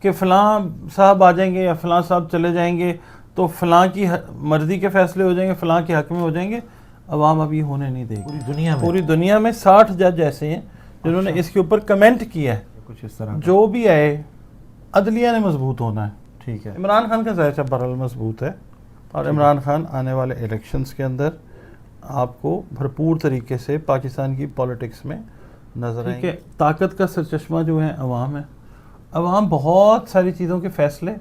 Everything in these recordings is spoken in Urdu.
کہ فلاں صاحب آ جائیں گے یا فلاں صاحب چلے جائیں گے تو فلاں کی مرضی کے فیصلے ہو جائیں گے، فلاں کے حق میں ہو جائیں گے، عوام ابھی ہونے نہیں دے گی. پوری دنیا میں 60 جج ایسے ہیں جنہوں نے اس کے اوپر کمنٹ کیا ہے. کچھ اس طرح جو بھی آئے عدلیہ نے مضبوط ہونا ہے. ٹھیک ہے. عمران خان کا ظاہر برحال مضبوط ہے، اور عمران خان آنے والے الیکشنز کے اندر آپ کو بھرپور طریقے سے پاکستان کی پولیٹکس میں نظر آئیں گے. طاقت کا سرچشمہ جو ہے عوام ہے. عوام بہت ساری چیزوں کے فیصلے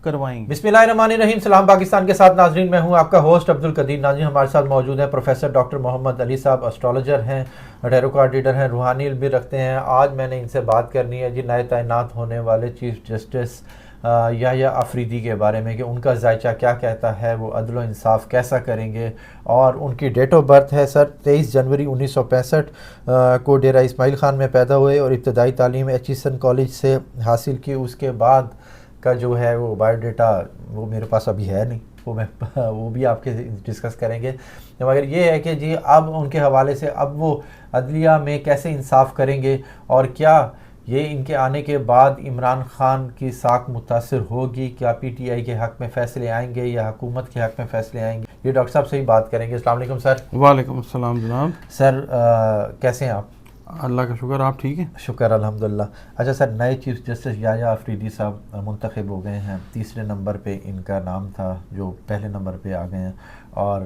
کروائیں گے. بسم اللہ الرحمن الرحیم. سلام پاکستان کے ساتھ ناظرین، میں ہوں آپ کا ہوسٹ عبدالقدیر. ناظرین ہمارے ساتھ موجود ہیں پروفیسر ڈاکٹر محمد علی صاحب، اسٹرالوجر ہیں، ٹیرو کارڈ ریڈر ہیں، روحانی علم بھی رکھتے ہیں. آج میں نے ان سے بات کرنی ہے جی نئے تعینات ہونے والے چیف جسٹس یحییٰ آفریدی کے بارے میں، کہ ان کا ذائچہ کیا کہتا ہے، وہ عدل و انصاف کیسا کریں گے. اور ان کی ڈیٹ آف برتھ ہے سر 23 جنوری 1965 کو ڈیرہ اسماعیل خان میں پیدا ہوئے، اور ابتدائی تعلیم ایچیسن کالج سے حاصل کی. اس کے بعد کا جو ہے وہ بایو ڈیٹا وہ میرے پاس ابھی ہے نہیں، وہ بھی آپ کے ڈسکس کریں گے. مگر یہ ہے کہ جی اب ان کے حوالے سے اب وہ عدلیہ میں کیسے انصاف کریں گے، اور کیا یہ ان کے آنے کے بعد عمران خان کی ساکھ متاثر ہوگی، کیا پی ٹی آئی کے حق میں فیصلے آئیں گے یا حکومت کے حق میں فیصلے آئیں گے. یہ ڈاکٹر صاحب سے ہی بات کریں گے. السلام علیکم سر. وعلیکم السلام جناب. سر کیسے ہیں آپ؟ اللہ کا شکر، آپ ٹھیک ہیں؟ شکر الحمدللہ. اچھا سر، نئے چیف جسٹس یحییٰ آفریدی صاحب منتخب ہو گئے ہیں. تیسرے نمبر پہ ان کا نام تھا جو پہلے نمبر پہ آ گئے ہیں، اور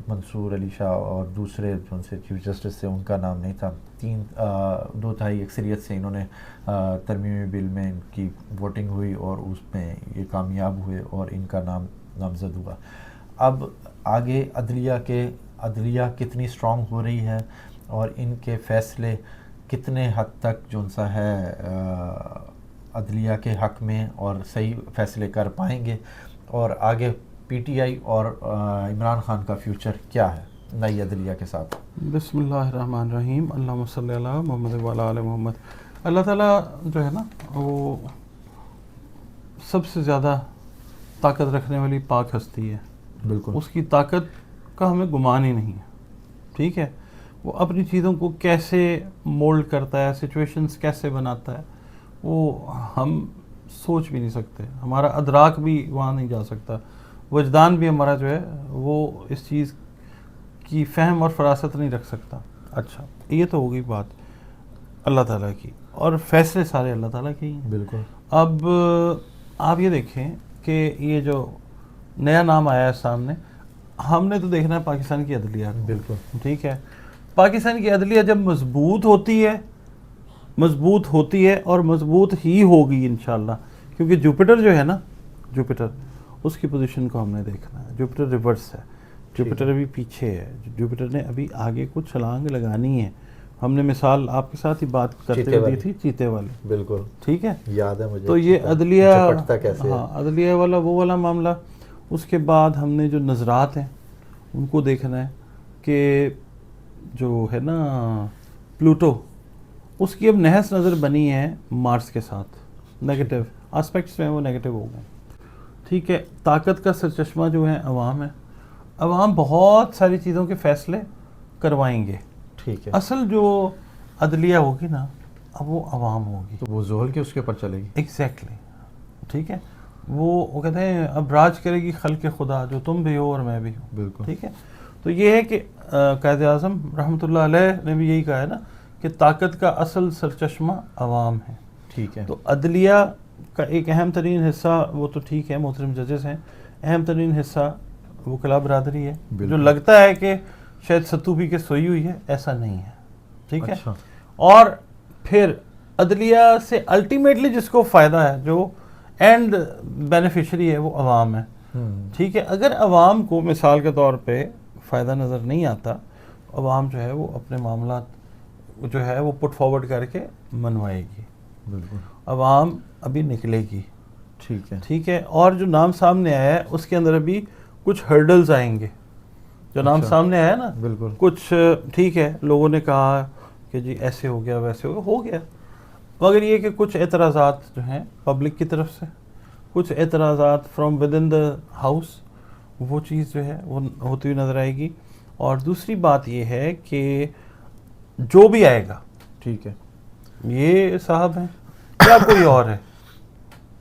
منصور علی شاہ اور دوسرے جو ان سے چیف جسٹس تھے ان کا نام نہیں تھا. 2/3 اکثریت سے انہوں نے ترمیمی بل میں ان کی ووٹنگ ہوئی اور اس میں یہ کامیاب ہوئے اور ان کا نام نامزد ہوا. اب آگے عدلیہ کتنی اسٹرانگ ہو رہی ہے، اور ان کے فیصلے کتنے حد تک جو سا ہے عدلیہ کے حق میں اور صحیح فیصلے کر پائیں گے، اور آگے پی ٹی آئی اور عمران خان کا فیوچر کیا ہے نئی عدلیہ کے ساتھ؟ بسم اللہ الرحمن الرحیم. اللہم صلی علی محمد وعلی آل محمد. اللہ تعالیٰ جو ہے نا وہ سب سے زیادہ طاقت رکھنے والی پاک ہستی ہے. بالکل. اس کی طاقت کا ہمیں گمان ہی نہیں ہے. ٹھیک ہے، وہ اپنی چیزوں کو کیسے مولڈ کرتا ہے، سچویشنز کیسے بناتا ہے، وہ ہم سوچ بھی نہیں سکتے. ہمارا ادراک بھی وہاں نہیں جا سکتا، وجدان بھی ہمارا جو ہے وہ اس چیز کی فہم اور فراست نہیں رکھ سکتا. اچھا، یہ تو ہوگی بات اللہ تعالیٰ کی، اور فیصلے سارے اللہ تعالیٰ کے ہی ہیں. بالکل. اب آپ یہ دیکھیں کہ یہ جو نیا نام آیا ہے سامنے، ہم نے تو دیکھنا ہے پاکستان کی عدلیہ. بالکل. ٹھیک ہے، پاکستان کی عدلیہ جب مضبوط ہوتی ہے اور مضبوط ہی ہوگی انشاءاللہ، کیونکہ جوپیٹر جو ہے نا، جوپیٹر اس کی پوزیشن کو ہم نے دیکھنا ہے. جوپیٹر ریورس ہے، جوپیٹر ابھی پیچھے ہے. جوپیٹر نے ابھی آگے کچھ چھلانگ لگانی ہے. ہم نے مثال آپ کے ساتھ ہی بات کرتے ہوئے دی تھی چیتے والی. بالکل ٹھیک ہے، یاد ہے مجھے. تو یہ عدلیہ، کیسے؟ ہاں عدلیہ والا وہ والا معاملہ. اس کے بعد ہم نے جو نظرات ہیں ان کو دیکھنا ہے کہ جو ہے نا پلوٹو، اس کی اب نحس نظر بنی ہے مارس کے ساتھ. نیگیٹو آسپیکٹس میں وہ نیگیٹو ہو گئے. ٹھیک ہے، طاقت کا سرچشمہ جو ہے عوام ہے. عوام بہت ساری چیزوں کے فیصلے کروائیں گے. ٹھیک ہے. اصل جو عدلیہ ہوگی نا اب وہ عوام ہوگی، تو وہ زحل کے اس کے اوپر چلے گی. ایگزیکٹلی. ٹھیک ہے، وہ کہتے ہیں اب راج کرے گی خلق خدا، جو تم بھی ہو اور میں بھی ہوں. بالکل. ٹھیک ہے، تو یہ ہے کہ قائد اعظم رحمۃ اللہ علیہ نے بھی یہی کہا ہے نا کہ طاقت کا اصل سرچشمہ عوام ہے. ٹھیک ہے. تو عدلیہ کا ایک اہم ترین حصہ وہ تو ٹھیک ہے محترم ججز ہیں، اہم ترین حصہ وکلاء برادری ہے. جو لگتا ہے کہ شاید ستو پی کے سوئی ہوئی ہے، ایسا نہیں ہے. ٹھیک ہے. اور پھر عدلیہ سے الٹیمیٹلی جس کو فائدہ ہے، جو اینڈ بینیفیشری ہے، وہ عوام ہے. ٹھیک ہے، اگر عوام کو مثال کے طور پہ فائدہ نظر نہیں آتا، عوام جو ہے وہ اپنے معاملات جو ہے وہ پٹ فارورڈ کر کے منوائے گی. بالکل. عوام ابھی نکلے گی. ٹھیک ہے. ٹھیک ہے، اور جو نام سامنے آیا ہے اس کے اندر ابھی کچھ ہرڈلز آئیں گے. جو نام سامنے آیا نا، بالکل کچھ ٹھیک ہے، لوگوں نے کہا کہ جی ایسے ہو گیا ویسے ہو گیا، مگر یہ کہ کچھ اعتراضات جو ہیں پبلک کی طرف سے، کچھ اعتراضات from within the house, وہ چیز جو ہے وہ ہوتی ہوئی نظر آئے گی. اور دوسری بات یہ ہے کہ جو بھی آئے گا، ٹھیک ہے، یہ صاحب ہیں یا کوئی اور ہے،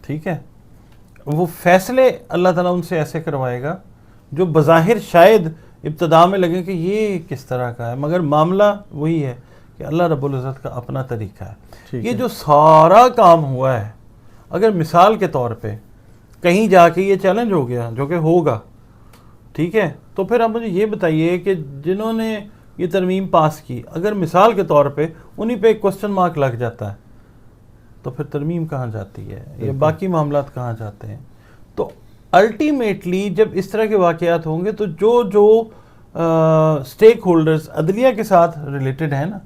ٹھیک ہے. وہ فیصلے اللہ تعالیٰ ان سے ایسے کروائے گا جو بظاہر شاید ابتدا میں لگے کہ یہ کس طرح کا ہے، مگر معاملہ وہی ہے کہ اللہ رب العزت کا اپنا طریقہ ہے. یہ جو سارا کام ہوا ہے، اگر مثال کے طور پہ کہیں جا کے یہ چیلنج ہو گیا جو کہ ہوگا، ٹھیک ہے، تو پھر آپ مجھے یہ بتائیے کہ جنہوں نے یہ ترمیم پاس کی، اگر مثال کے طور پہ انہی پہ ایک کوسچن مارک لگ جاتا ہے تو پھر ترمیم کہاں جاتی ہے یا باقی معاملات کہاں جاتے ہیں؟ تو الٹیمیٹلی جب اس طرح کے واقعات ہوں گے تو جو سٹیک ہولڈرز عدلیہ کے ساتھ ریلیٹڈ ہیں نا،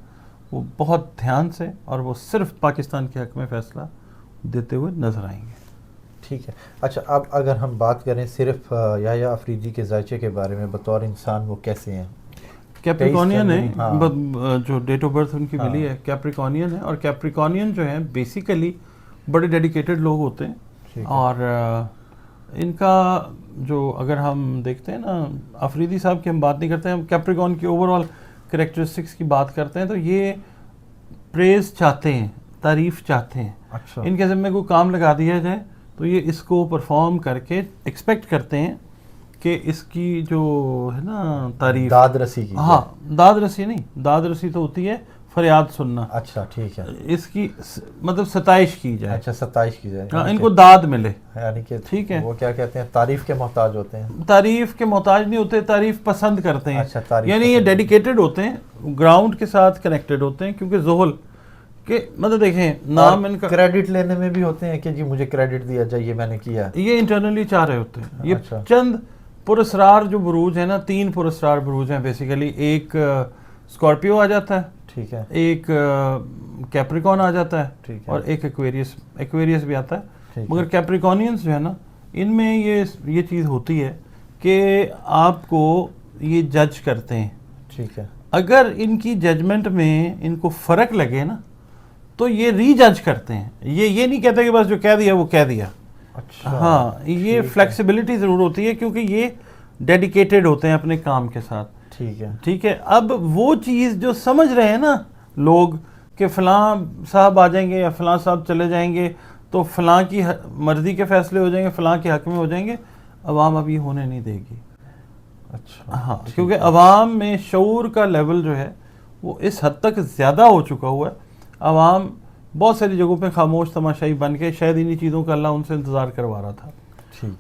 وہ بہت دھیان سے اور وہ صرف پاکستان کے حق میں فیصلہ دیتے ہوئے نظر آئیں گے. ٹھیک ہے. اچھا، اب اگر ہم بات کریں صرف یحییٰ افریدی کے ذائچے کے بارے میں، بطور انسان وہ کیسے ہیں؟ کیپریکونین ہے، جو ڈیٹ آف برتھ ان کی ملی ہے کیپریکونین ہے، اور کیپریکونین جو ہیں بیسیکلی بڑے ڈیڈیکیٹڈ لوگ ہوتے ہیں. اور ان کا جو اگر ہم دیکھتے ہیں نا، افریدی صاحب کی ہم بات نہیں کرتے ہیں، ہم کیپریکون کی اوور آل کریکٹرسٹکس کی بات کرتے ہیں، تو یہ پریز چاہتے ہیں، تعریف چاہتے ہیں. اچھا. ان کے ذمہ کوئی کام لگا دیا جائے تو یہ اس کو پرفارم کر کے ایکسپیکٹ کرتے ہیں کہ اس کی جو ہے نا تعریف، داد رسی کی. ہاں، داد رسی نہیں، داد رسی تو ہوتی ہے فریاد سننا. اچھا ٹھیک ہے. اس کی مطلب ستائش کی جائے. اچھا، ستائش کی جائے. ہاں، ان کو داد ملے، یعنی کہ ٹھیک ہے، وہ کیا کہتے ہیں، تعریف کے محتاج ہوتے ہیں. تعریف کے محتاج نہیں ہوتے، تعریف پسند کرتے ہیں. اچھا، تعریف یعنی یہ ڈیڈیکیٹڈ ہوتے ہیں، گراؤنڈ کے ساتھ کنیکٹڈ ہوتے ہیں، کیونکہ زحل کہ مطلب دیکھیں نام ان کا کریڈٹ لینے میں بھی ہوتے ہیں کہ جی مجھے کریڈٹ دیا جائے، یہ میں نے کیا. یہ انٹرنلی چاہ رہے ہوتے ہیں. یہ چند پراسرار جو بروج ہیں نا، 3 پراسرار بروج ہیں بیسیکلی. ایک اسکارپیو آ جاتا ہے، ٹھیک ہے، ایک کیپریکون آ جاتا ہے، اور ایک ایکویریس بھی آتا ہے. مگر کیپریکونینز جو ہے نا، ان میں یہ چیز ہوتی ہے کہ آپ کو یہ جج کرتے ہیں. ٹھیک ہے. اگر ان کی ججمنٹ میں ان کو فرق لگے نا تو یہ ری جج کرتے ہیں. یہ نہیں کہتے کہ بس جو کہہ دیا وہ کہہ دیا. اچھا. ہاں، یہ فلیکسیبلٹی ضرور ہوتی ہے کیونکہ یہ ڈیڈیکیٹڈ ہوتے ہیں اپنے کام کے ساتھ. ٹھیک ہے. ٹھیک ہے. اب وہ چیز جو سمجھ رہے ہیں نا لوگ کہ فلاں صاحب آ جائیں گے یا فلاں صاحب چلے جائیں گے تو فلاں کی مرضی کے فیصلے ہو جائیں گے، فلاں کے حق میں ہو جائیں گے، عوام اب یہ ہونے نہیں دے گی. اچھا. ہاں، کیونکہ عوام میں شعور کا لیول جو ہے وہ اس حد تک زیادہ ہو چکا ہوا ہے. عوام بہت ساری جگہوں پہ خاموش تماشائی بن کے شاید انہی چیزوں کا اللہ ان سے انتظار کروا رہا تھا.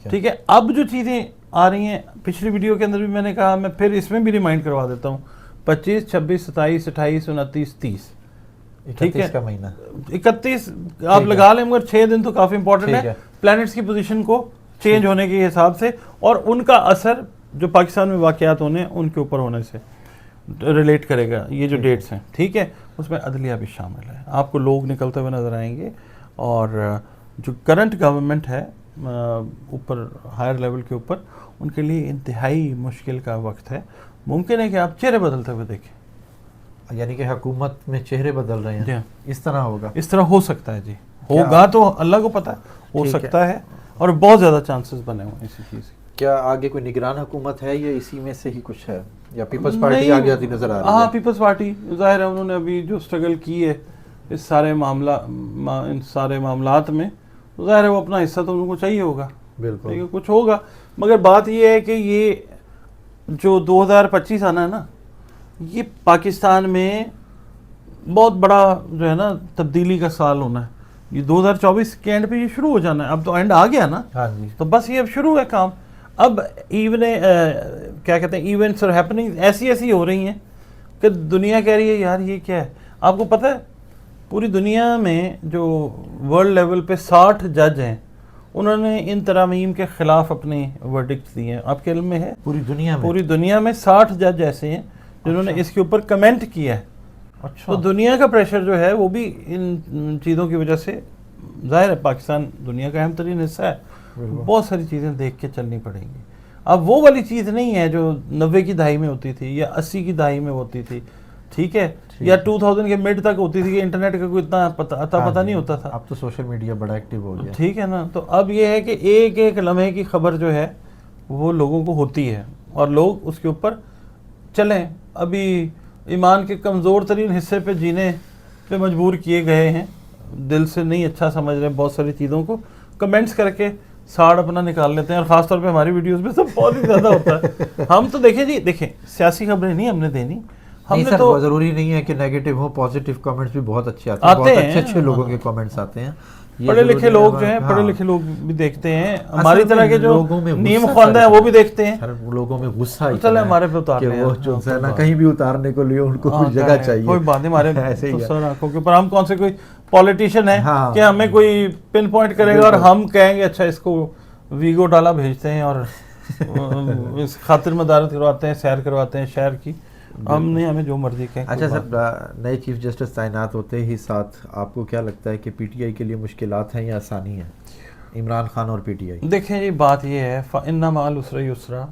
ٹھیک ہے. اب جو چیزیں آ رہی ہیں، پچھلی ویڈیو کے اندر بھی میں نے کہا، میں پھر اس میں بھی ریمائنڈ کروا دیتا ہوں، 25، 26، 27، 28، 29، 30. ٹھیک ہے. 31 آپ لگا لیں، مگر 6 دن تو کافی امپورٹنٹ ہے پلانٹس کی پوزیشن کو چینج ہونے کے حساب سے، اور ان کا اثر جو پاکستان میں واقعات ہونے ہیں ان کے اوپر ہونے سے ریلیٹ کرے گا. یہ جو ڈیٹس ہیں، ٹھیک ہے، اس میں عدلیہ بھی شامل ہے. آپ کو لوگ نکلتے ہوئے نظر آئیں گے. اور جو کرنٹ گورنمنٹ ہے اوپر ہائر لیول کے اوپر، ان کے لیے انتہائی مشکل کا وقت ہے. ممکن ہے کہ آپ چہرے بدلتے ہوئے دیکھیں. یعنی کہ حکومت میں چہرے بدل رہے ہیں. اس طرح ہوگا، اس طرح ہو سکتا ہے. جی ہوگا تو اللہ کو پتہ ہے، ہو سکتا ہے، اور بہت زیادہ چانسز بنے ہوئے اسی چیز. کیا آگے کوئی نگران حکومت ہے یا اسی میں سے ہی کچھ ہے، یا پیپلز پارٹی آگے آتی نظر آ رہی ہے؟ ہاں، پیپلز پارٹی ظاہر ہے انہوں نے ابھی جو اسٹرگل کی ہے اس سارے معاملات میں، ظاہر ہے وہ اپنا حصہ تو ان کو چاہیے ہوگا. بالکل کچھ ہوگا. مگر بات یہ ہے کہ یہ جو 2025 آنا ہے نا، یہ پاکستان میں بہت بڑا جو ہے نا تبدیلی کا سال ہونا ہے. یہ 2024 کے اینڈ پہ یہ شروع ہو جانا ہے. اب تو اینڈ آ گیا نا. ہاں جی. تو بس یہ اب شروع ہے کام. اب کیا کہتے ہیں، ایونٹس اور ہیپننگ ایسی ہو رہی ہیں کہ دنیا کہہ رہی ہے یار یہ کیا ہے. آپ کو پتہ ہے پوری دنیا میں جو ورلڈ لیول پہ 60 جج ہیں، انہوں نے ان ترامیم کے خلاف اپنے ورڈکٹس دیے ہیں. آپ کے علم میں ہے پوری دنیا میں 60 جج ایسے ہیں جنہوں نے اس کے اوپر کمنٹ کیا ہے. اچھا. تو دنیا کا پریشر جو ہے وہ بھی ان چیزوں کی وجہ سے، ظاہر ہے پاکستان دنیا کا اہم ترین حصہ ہے، بہت ساری چیزیں دیکھ کے چلنی پڑیں گی. اب وہ والی چیز نہیں ہے جو 90 کی دہائی میں ہوتی تھی یا 80 کی دہائی میں ہوتی تھی، ٹھیک ہے، یا 2000 کے مڈ تک ہوتی تھی کہ انٹرنیٹ کا کوئی اتنا پتہ نہیں ہوتا تھا. اب تو سوشل میڈیا بڑا ایکٹیو ہو گیا. ٹھیک ہے نا. تو اب یہ ہے کہ ایک ایک لمحے کی خبر جو ہے وہ لوگوں کو ہوتی ہے اور لوگ اس کے اوپر چلیں. ابھی ایمان کے کمزور ترین حصے پہ جینے پہ مجبور کیے گئے ہیں، دل سے نہیں اچھا سمجھ رہے بہت ساری چیزوں کو، کمنٹس کر کے ساڑ اپنا نکال لیتے ہیں, اور خاص طور پہ ہماری ویڈیوز میں تو بہت ہی زیادہ ہوتا ہے. ہم تو دیکھیں سیاسی خبریں نہیں ہم نے دینی, ہم نے تو ضروری نہیں ہے کہ نیگیٹو ہو, پازیٹیو کمنٹس بھی بہت اچھے آتے ہیں, بہت اچھے لوگوں کے کمنٹس آتے ہیں. پڑھے لکھے لوگ جو ہیں, پڑھے لکھے لوگ بھی دیکھتے ہیں, ہماری طرح کے جو نیم خواندہ ہیں وہ بھی دیکھتے ہیں. لوگوں میں غصہ چلے ہمارے پہ اتار لیں, وہ جو ہے نا کہیں بھی اتارنے کو لیے ان کو کچھ جگہ چاہیے. کوئی بات نہیں, ہمارے سر آنکھوں کے اوپر, ہم کون سے کوئی پولیٹیشین ہے کہ ہمیں کوئی پن پوائنٹ کرے گا اور ہم کہیں گے اچھا اس کو ویگو ڈالا بھیجتے ہیں اور اس خاطر مدارت کرواتے ہیں, سیر کرواتے ہیں شہر کی. ہم نہیں, ہمیں جو مرضی کہیں. اچھا سر, نئے چیف جسٹس تعینات ہوتے ہی ساتھ آپ کو کیا لگتا ہے کہ پی ٹی آئی کے لیے مشکلات ہیں یا آسانی ہیں, عمران خان اور پی ٹی آئی؟ دیکھیں جی بات یہ ہے, فَإِنَّ مَعَ الْعُسْرِ يُسْرًا,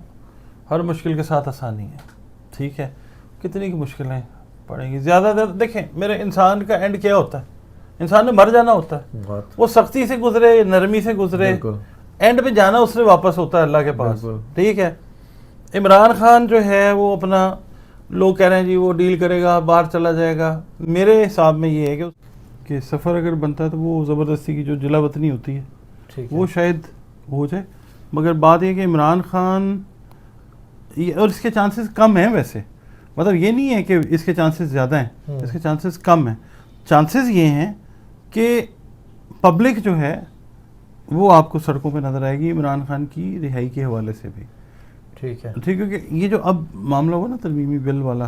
ہر مشکل کے ساتھ آسانی ہے. ٹھیک ہے, کتنی کی مشکلیں پڑیں گی زیادہ تر. دیکھیں میرے انسان کا اینڈ کیا ہوتا ہے, انسان نے مر جانا ہوتا ہے. وہ سختی سے گزرے, نرمی سے گزرے, اینڈ پہ جانا اس نے واپس ہوتا ہے اللہ کے پاس. ٹھیک ہے, عمران خان جو ہے وہ اپنا, لوگ کہہ رہے ہیں جی وہ ڈیل کرے گا, باہر چلا جائے گا. میرے حساب میں یہ ہے کہ سفر اگر بنتا ہے تو وہ زبردستی کی جو جلا وطنی ہوتی ہے وہ شاید ہو جائے. مگر بات یہ کہ عمران خان, اور اس کے چانسز کم ہیں ویسے, مطلب یہ نہیں ہے کہ اس کے چانسز زیادہ ہیں, اس کے چانسز کم ہیں. چانسز یہ ہیں کہ پبلک جو ہے وہ آپ کو سڑکوں پہ نظر آئے گی عمران خان کی رہائی کے حوالے سے بھی. ٹھیک ہے, کیونکہ یہ جو اب معاملہ ہوا نا ترمیمی بل والا,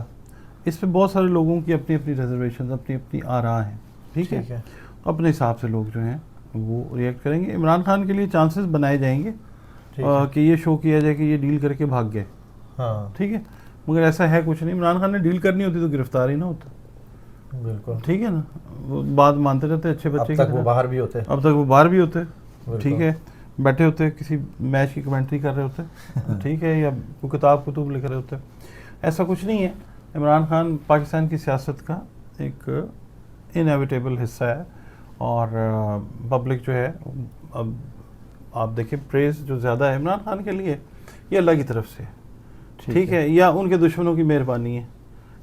اس پہ بہت سارے لوگوں کی اپنی اپنی ریزرویشنز, اپنی اپنی آراء ہیں. ٹھیک ہے, اپنے حساب سے لوگ جو ہیں وہ ریئیکٹ کریں گے. عمران خان کے لیے چانسز بنائے جائیں گے کہ یہ شو کیا جائے کہ یہ ڈیل کر کے بھاگ گئے. ٹھیک ہے, مگر ایسا ہے کچھ نہیں. عمران خان نے ڈیل کرنی ہوتی تو گرفتار ہی نہ ہوتا. بالکل ٹھیک ہے نا, وہ بات مانتے رہتے اچھے بچے, اب تک وہ باہر بھی ہوتے. ٹھیک ہے, بیٹھے ہوتے کسی میچ کی کمنٹری کر رہے ہوتے. ٹھیک ہے, یا کوئی کتب لکھ رہے ہوتے. ایسا کچھ نہیں ہے. عمران خان پاکستان کی سیاست کا ایک انیویٹیبل حصہ ہے, اور پبلک جو ہے, اب آپ دیکھیں پریز جو زیادہ ہے عمران خان کے لیے یہ اللہ کی طرف سے. ٹھیک ہے, یا ان کے دشمنوں کی مہربانی ہے,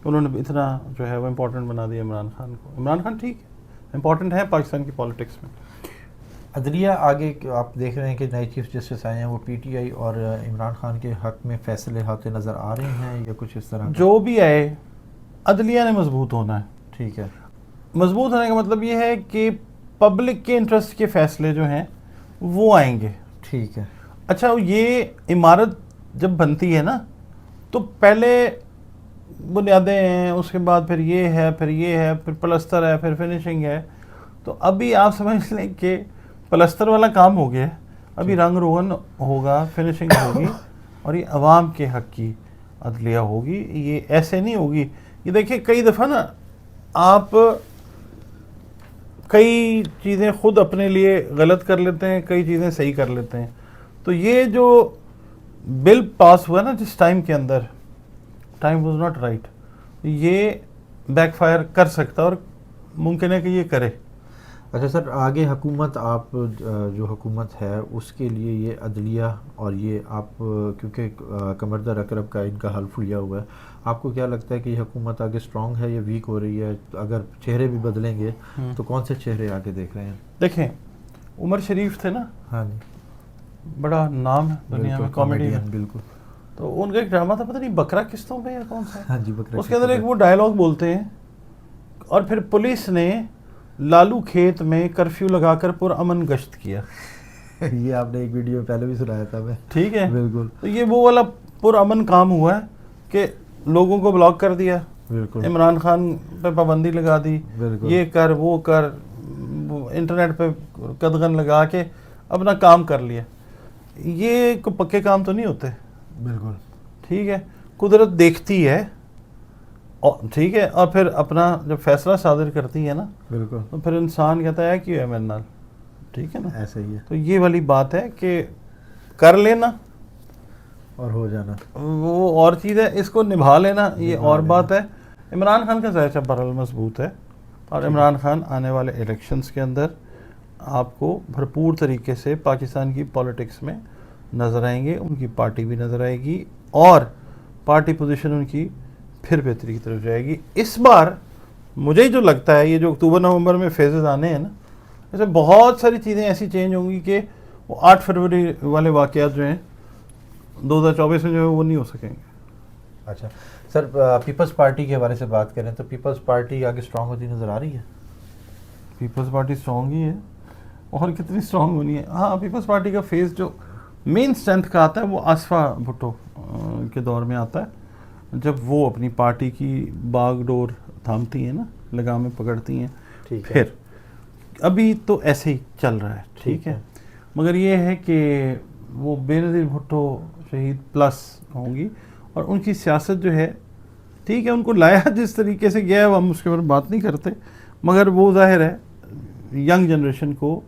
انہوں نے اتنا جو ہے وہ امپورٹنٹ بنا دیا عمران خان کو. عمران خان ٹھیک ہے, امپورٹنٹ ہے پاکستان کی پالیٹکس میں. عدلیہ آگے آپ دیکھ رہے ہیں کہ نئے چیف جسٹس آئے ہیں, وہ پی ٹی آئی اور عمران خان کے حق میں فیصلے ہوتے نظر آ رہے ہیں یا کچھ اس طرح؟ جو بھی آئے, عدلیہ نے مضبوط ہونا ہے. ٹھیک ہے, مضبوط ہونے کا مطلب یہ ہے کہ پبلک کے انٹرسٹ کے فیصلے جو ہیں وہ آئیں گے. ٹھیک ہے, اچھا یہ عمارت جب بنتی ہے نا تو پہلے بنیادیں ہیں, اس کے بعد پھر یہ ہے, پھر یہ ہے, پھر پلستر ہے, پھر فنیشنگ ہے. تو ابھی آپ سمجھ لیں کہ پلستر والا کام ہو گیا ہے, ابھی رنگ روغن ہوگا, فنیشنگ ہوگی, اور یہ عوام کے حق کی عدلیہ ہوگی. یہ ایسے نہیں ہوگی. یہ دیکھیں کئی دفعہ نا آپ کئی چیزیں خود اپنے لیے غلط کر لیتے ہیں, کئی چیزیں صحیح کر لیتے ہیں. تو یہ جو بل پاس ہوا نا جس ٹائم کے اندر, ٹائم واز ناٹ رائٹ, یہ بیک فائر کر سکتا اور ممکن ہے کہ یہ کرے. اچھا سر, آگے حکومت, آپ جو حکومت ہے اس کے لیے یہ عدلیہ اور یہ آپ کیونکہ قمردر اکرم کا ان کا حلف لیا ہوا ہے, آپ کو کیا لگتا ہے کہ یہ حکومت آگے اسٹرانگ ہے یا ویک ہو رہی ہے؟ اگر چہرے بھی بدلیں گے تو کون سے چہرے آگے دیکھ رہے ہیں؟ دیکھیں عمر شریف تھے نا, ہاں جی, بڑا نام ہے دنیا میں کامیڈی میں. بالکل. تو ان کا ایک ڈرامہ تھا, پتہ نہیں بکرا قسطوں پہ یا کون سا, ہاں جی بکرا, اس کے اندر ایک وہ ڈائلاگ بولتے ہیں, اور پھر پولیس نے لالو کھیت میں کرفیو لگا کر پرامن گشت کیا. یہ آپ نے ایک ویڈیو پہلے بھی سنایا تھا میں. ٹھیک ہے, بالکل. تو یہ وہ والا پرامن کام ہوا ہے کہ لوگوں کو بلاک کر دیا, بالکل, عمران خان پہ پابندی لگا دی, یہ کر وہ کر, انٹرنیٹ پہ قدغن لگا کے اپنا کام کر لیا. یہ کوئی پکے کام تو نہیں ہوتے. بالکل. ٹھیک ہے, قدرت دیکھتی ہے, ٹھیک ہے, اور پھر اپنا جب فیصلہ صادر کرتی ہے نا, بالکل, تو پھر انسان کہتا ہے کہ میرے نال. ٹھیک ہے نا, ایسا ہی ہے. تو یہ والی بات ہے کہ کر لینا اور ہو جانا وہ اور چیز ہے, اس کو نبھا لینا یہ اور بات ہے. عمران خان کا ذائقہ بہرحال مضبوط ہے, اور عمران خان آنے والے الیکشنز کے اندر آپ کو بھرپور طریقے سے پاکستان کی پولیٹکس میں نظر آئیں گے. ان کی پارٹی بھی نظر آئے گی, اور پارٹی پوزیشن ان کی پھر بہتری کی طرف جائے گی. اس بار مجھے جو لگتا ہے یہ جو اکتوبر نومبر میں فیزز آنے ہیں نا, ایسے بہت ساری چیزیں ایسی چینج ہوں گی کہ وہ 8 فروری والے واقعات جو ہیں 2024 میں جو ہے وہ نہیں ہو سکیں گے. اچھا سر، پیپلز پارٹی کے حوالے سے بات کریں تو پیپلز پارٹی آگے اسٹرانگ ہوتی نظر آ رہی ہے؟ پیپلز پارٹی اسٹرانگ ہی ہے، اور کتنی اسٹرانگ ہونی ہے. ہاں پیپلز پارٹی کا فیس جو مین اسٹرینتھ کا آتا ہے وہ آصفہ بھٹو کے دور میں آتا ہے، جب وہ اپنی پارٹی کی باغ ڈور تھامتی ہیں نا، لگامیں پکڑتی ہیں. ٹھیک ہے. پھر ابھی تو ایسے ہی چل رہا ہے، ٹھیک ہے، مگر یہ ہے کہ وہ بے نظیر بھٹو شہید پلس ہوں گی، اور ان کی سیاست جو ہے ٹھیک ہے، ان کو لایا جس طریقے سے گیا ہے ہم اس کے بارے میں بات نہیں کرتے، مگر وہ ظاہر ہے ینگ جنریشن کو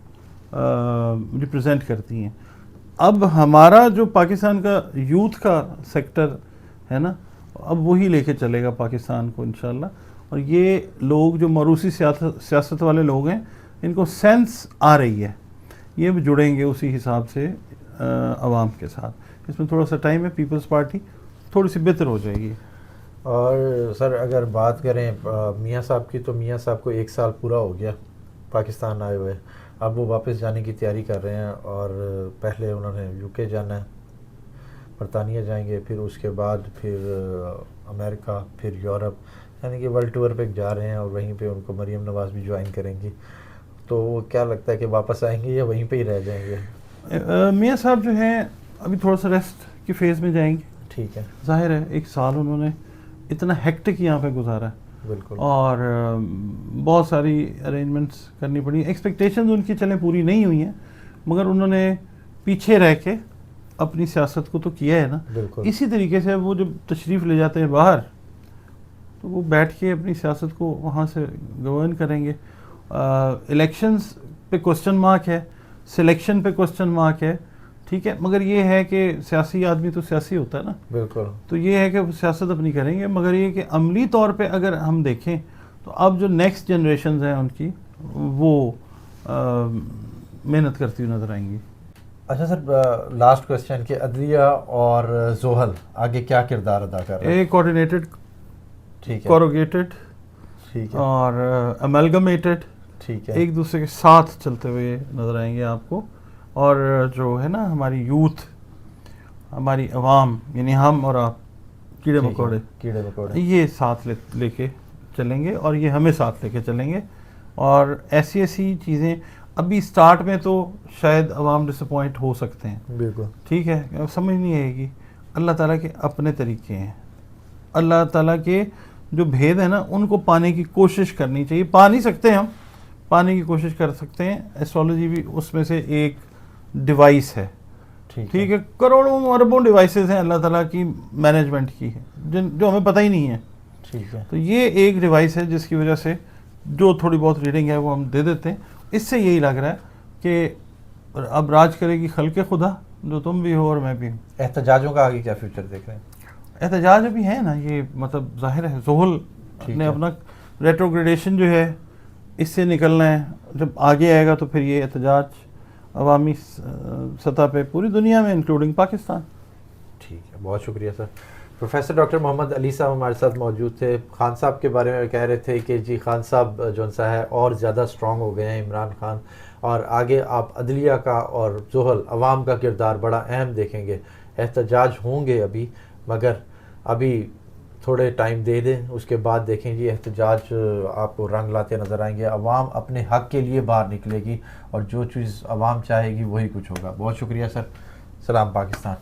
ریپرزینٹ کرتی ہیں. اب ہمارا جو پاکستان کا یوتھ کا سیکٹر ہے نا، اب وہی لے کے چلے گا پاکستان کو انشاءاللہ. اور یہ لوگ جو موروثی سیاست والے لوگ ہیں، ان کو سینس آ رہی ہے، یہ بھی جڑیں گے اسی حساب سے عوام کے ساتھ. اس میں تھوڑا سا ٹائم ہے، پیپلز پارٹی تھوڑی سی بہتر ہو جائے گی. اور سر اگر بات کریں میاں صاحب کی، تو میاں صاحب کو 1 سال پورا ہو گیا پاکستان آئے ہوئے. اب وہ واپس جانے کی تیاری کر رہے ہیں، اور پہلے انہوں نے UK جانا ہے، برطانیہ جائیں گے، پھر اس کے بعد پھر امریکہ، پھر یورپ، یعنی کہ ورلڈ ٹور پہ جا رہے ہیں. اور وہیں پہ ان کو مریم نواز بھی جوائن کریں گی. تو وہ کیا لگتا ہے کہ واپس آئیں گے یا وہیں پہ ہی رہ جائیں گے؟ میاں صاحب جو ہیں ابھی تھوڑا سا ریسٹ کی فیز میں جائیں گے. ٹھیک ہے. ظاہر ہے 1 سال انہوں نے اتنا ہیکٹک یہاں پہ گزارا ہے، بالکل، اور بہت ساری ارینجمنٹس کرنی پڑی. ایکسپیکٹیشنز ان کی چلیں پوری نہیں ہوئی ہیں، مگر انہوں نے پیچھے رہ کے اپنی سیاست کو تو کیا ہے نا. بالکل. اسی طریقے سے وہ جب تشریف لے جاتے ہیں باہر، تو وہ بیٹھ کے اپنی سیاست کو وہاں سے گورن کریں گے. الیکشنز پہ کوسچن مارک ہے، سلیکشن پہ کوسچن مارک ہے، ٹھیک ہے، مگر یہ ہے کہ سیاسی آدمی تو سیاسی ہوتا ہے نا. بالکل. تو یہ ہے کہ وہ سیاست اپنی کریں گے، مگر یہ کہ عملی طور پہ اگر ہم دیکھیں تو اب جو نیکسٹ جنریشنز ہیں ان کی، وہ محنت کرتی ہوئی نظر آئیں گی. اچھا سر، لاسٹ کویسچن کہ عدلیہ اور زحل آگے کیا کردار ادا کر رہے ہیں؟ کوآرڈینیٹڈ، ٹھیک ہے، کوروگیٹڈ، ٹھیک ہے، اور امیلگمیٹڈ، ٹھیک ہے، ایک دوسرے کے ساتھ چلتے ہوئے نظر آئیں گے آپ کو. اور جو ہے نا ہماری یوتھ، ہماری عوام، یعنی ہم اور آپ، کیڑے مکوڑے، کیڑے مکوڑے، یہ ساتھ لے کے چلیں گے، اور یہ ہمیں ساتھ لے کے چلیں گے. اور ایسی ایسی چیزیں ابھی سٹارٹ میں تو شاید عوام ڈس اپوائنٹ ہو سکتے ہیں، بالکل، ٹھیک ہے، سمجھ نہیں آئے گی. اللہ تعالیٰ کے اپنے طریقے ہیں، اللہ تعالیٰ کے جو بھید ہیں نا ان کو پانے کی کوشش کرنی چاہیے. پا نہیں سکتے، ہم پانے کی کوشش کر سکتے ہیں. ایسٹرالوجی بھی اس میں سے ایک ڈیوائس ہے، ٹھیک ہے. کروڑوں اربوں ڈیوائسز ہیں اللہ تعالیٰ کی مینجمنٹ کی ہے، جو ہمیں پتہ ہی نہیں ہے. ٹھیک ہے. تو یہ ایک ڈیوائس ہے جس کی وجہ سے جو تھوڑی بہت ریڈنگ ہے وہ ہم دے دیتے ہیں. اس سے یہی لگ رہا ہے کہ اب راج کرے گی خلق خدا، جو تم بھی ہو اور میں بھی ہوں. احتجاجوں کا آگے کیا فیوچر دیکھ رہے ہیں؟ احتجاج ابھی ہے نا، یہ مطلب ظاہر ہے زحل نے اپنا ریٹروگریڈیشن جو ہے اس سے نکلنا ہے. جب آگے آئے گا تو پھر یہ احتجاج عوامی سطح پہ پوری دنیا میں انکلوڈنگ پاکستان. ٹھیک ہے، بہت شکریہ سر. پروفیسر ڈاکٹر محمد علی صاحب ہمارے ساتھ موجود تھے. خان صاحب کے بارے میں کہہ رہے تھے کہ جی خان صاحب جو سا ہے اور زیادہ اسٹرانگ ہو گئے ہیں عمران خان، اور آگے آپ عدلیہ کا اور زحل عوام کا کردار بڑا اہم دیکھیں گے. احتجاج ہوں گے ابھی، مگر ابھی تھوڑے ٹائم دے دیں، اس کے بعد دیکھیں جی احتجاج آپ کو رنگ لاتے نظر آئیں گے. عوام اپنے حق کے لیے باہر نکلے گی، اور جو چیز عوام چاہے گی وہی کچھ ہوگا. بہت شکریہ سر. سلام پاکستان.